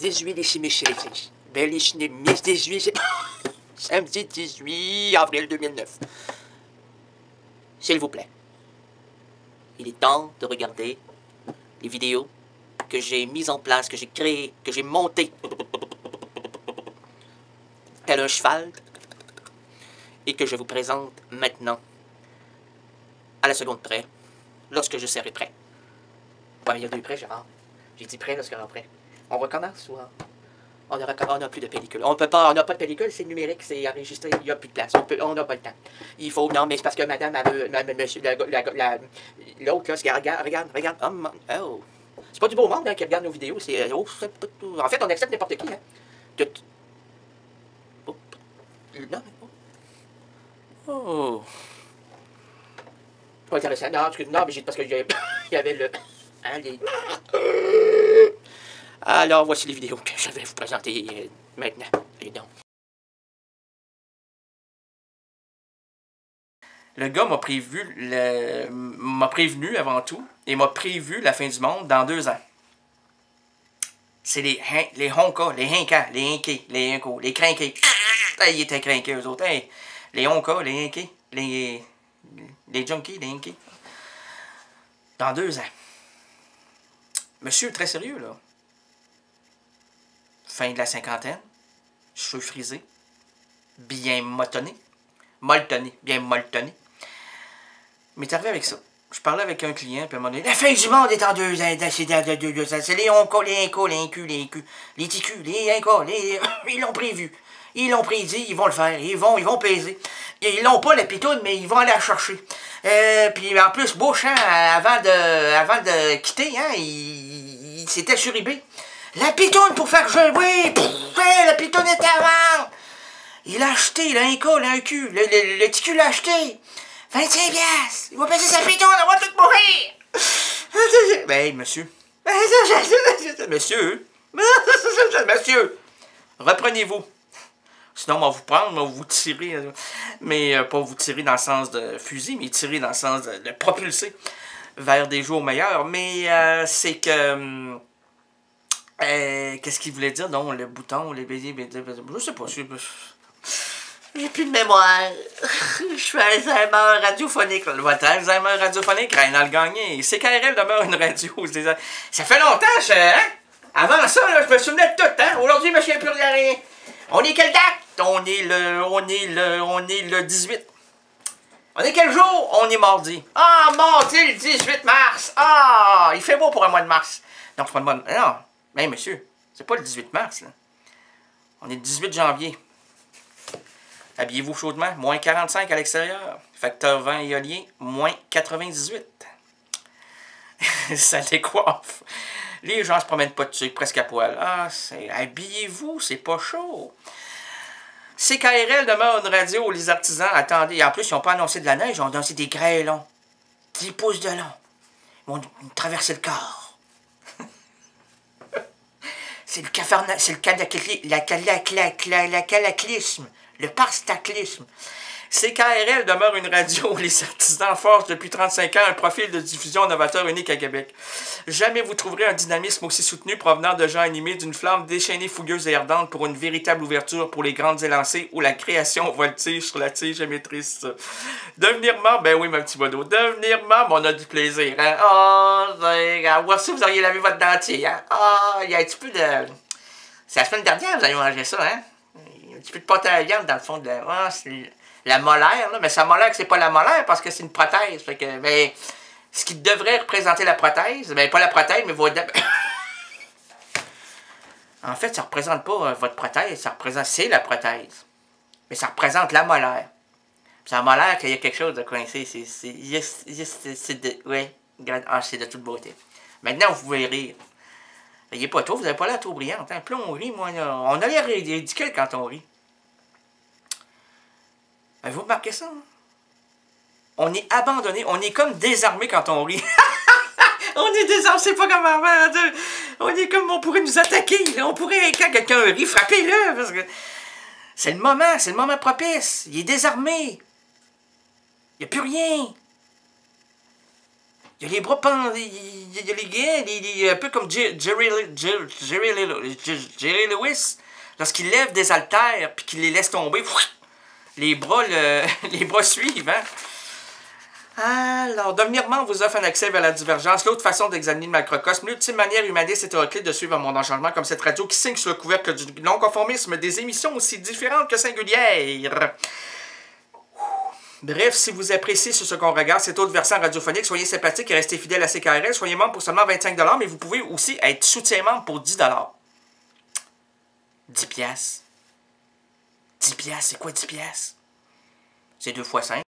18 les chimichés. Belle Miss 18, samedi 18 avril 2009. S'il vous plaît, il est temps de regarder les vidéos que j'ai mises en place, que j'ai créées, que j'ai montées, tel un cheval, et que je vous présente maintenant, à la seconde près, lorsque je serai prêt. Ouais, il y a 2 prêts, Gérard. J'ai dit prêt lorsque je serai prêt. On recommence ou... On n'a plus de pellicule. On n'a pas de pellicule, c'est numérique, c'est enregistré, il n'y a plus de place. On n'a pas le temps. Il faut... Non, mais c'est parce que madame, monsieur, l'autre, là, regarde. Oh. C'est pas du beau monde hein, qui regarde nos vidéos. C'est... en fait, on accepte n'importe qui. Hein. Oh. Non, oh. Pas intéressant. Non, non, mais parce que il y avait le... Hein, les... Alors, voici les vidéos que je vais vous présenter maintenant. Allez donc. Le gars m'a prévenu avant tout, et m'a prévu la fin du monde dans 2 ans. C'est les Honka, les Hinkas, les Hinkés, les Hinkos, les Crinqués. Ah, ils étaient crinqués, eux autres. Hey, les Honka, les Hinkés, les Junkies, les Hinkés. Dans 2 ans. Monsieur, très sérieux, là. Fin de la cinquantaine, cheveux frisés, bien molletonné, bien molletonné. Mais t'es arrivé avec ça. Je parlais avec un client, puis à un moment donné, la fin du monde est en 2 ans, c'est les Honka, les Hinkos, les Incus, les Ticus, les Hinkas, ils l'ont prévu. Ils l'ont prédit, ils vont le faire, ils vont peser. Ils l'ont pas, la pitoune, mais ils vont aller la chercher. Puis en plus, Bush, hein, avant de quitter, hein, il s'était suribé. La pitoune pour faire jouer, oui, la pitoune était à vendre. Il a acheté, le Hinka, le cul, le Ticu l'a acheté. 25$. Il va passer sa pitoune, on va tout mourir. Ben, monsieur. Monsieur, reprenez-vous. Sinon, on va vous prendre, on va vous tirer. Mais pas vous tirer dans le sens de fusil, mais tirer dans le sens de propulser vers des jours meilleurs. Mais c'est que... qu'est-ce qu'il voulait dire? Non, le bouton, les baisers, je sais pas. J'ai plus de mémoire. Je fais Alzheimer radiophonique. Votre Alzheimer radiophonique, rien à le gagner. CKRL demeure une radio. Ça fait longtemps, hein? Avant ça, là, je me souvenais de tout, hein? Aujourd'hui, je me souviens plus de rien. On est quelle date? On est le 18. On est quel jour? On est mardi. Ah, mardi, le 18 mars. Ah, il fait beau pour un mois de mars. Non, c'est pas le mois de... Non. Mais monsieur, c'est pas le 18 mars, là. On est le 18 janvier. Habillez-vous chaudement. Moins 45 à l'extérieur. Facteur 20 éolien, moins 98. Ça décoiffe. Les gens se promènent pas dessus, presque à poil. Ah, habillez-vous, c'est pas chaud. CKRL demeure une radio où les artisans, attendez, en plus, ils n'ont pas annoncé de la neige, ils ont annoncé des grêlons. 10 pouces de long. Ils vont traverser le corps. C'est le cataclysme, le parstaclysme. CKRL demeure une radio où les artisans forgent depuis 35 ans un profil de diffusion novateur unique à Québec. Jamais vous trouverez un dynamisme aussi soutenu provenant de gens animés d'une flamme déchaînée, fougueuse et ardente pour une véritable ouverture pour les grandes élancées ou la création au voltige sur la tige émettrice. Devenir membre, ben oui, mon petit bodo, devenir membre, on a du plaisir. Hein? Oh, voir si vous auriez lavé votre dentier. Hein? Oh, il y a un petit peu de... C'est la semaine dernière vous avez mangé ça, hein? Il y a un petit peu de pâte à viande dans le fond de la... Oh, c'est... La molaire, là, mais sa molaire, c'est pas la molaire parce que c'est une prothèse. Fait que, mais ce qui devrait représenter la prothèse, ben pas la prothèse, mais votre... En fait, ça représente pas votre prothèse, ça représente... C'est la prothèse. Mais ça représente la molaire. C'est la molaire qu'il y a quelque chose de coincé. C'est de... Ouais. Ah, c'est de toute beauté. Maintenant, vous pouvez rire. Riez pas trop, vous n'avez pas l'air trop brillante. Hein? Plus on rit, moi, là, on a l'air ridicule quand on rit. Avez-vous remarqué ça? Hein? On est abandonné, on est comme désarmé quand on rit. On est désarmé, c'est pas comme avant. On est comme, on pourrait nous attaquer. Là. On pourrait, quand quelqu'un rit, frapper-le. Parce que c'est le moment propice. Il est désarmé. Il n'y a plus rien. Il y a les bras pendus, il y a les gars, un peu comme Jerry Lewis, lorsqu'il lève des haltères puis qu'il les laisse tomber, les bras, les bras suivent, hein? Alors, devenir membre vous offre un accès vers la divergence, l'autre façon d'examiner le macrocosme, l'ultime manière humaniste et hétéroclite de suivre un monde en changement comme cette radio qui signe sur le couvercle du non-conformisme des émissions aussi différentes que singulières. Bref, si vous appréciez ce qu'on regarde, cet autre versant radiophonique, soyez sympathique et restez fidèle à CKRL. Soyez membre pour seulement 25 $, mais vous pouvez aussi être soutien-membre pour 10 $. 10 piastres. 10 piastres, c'est quoi 10 piastres? C'est 2 fois 5.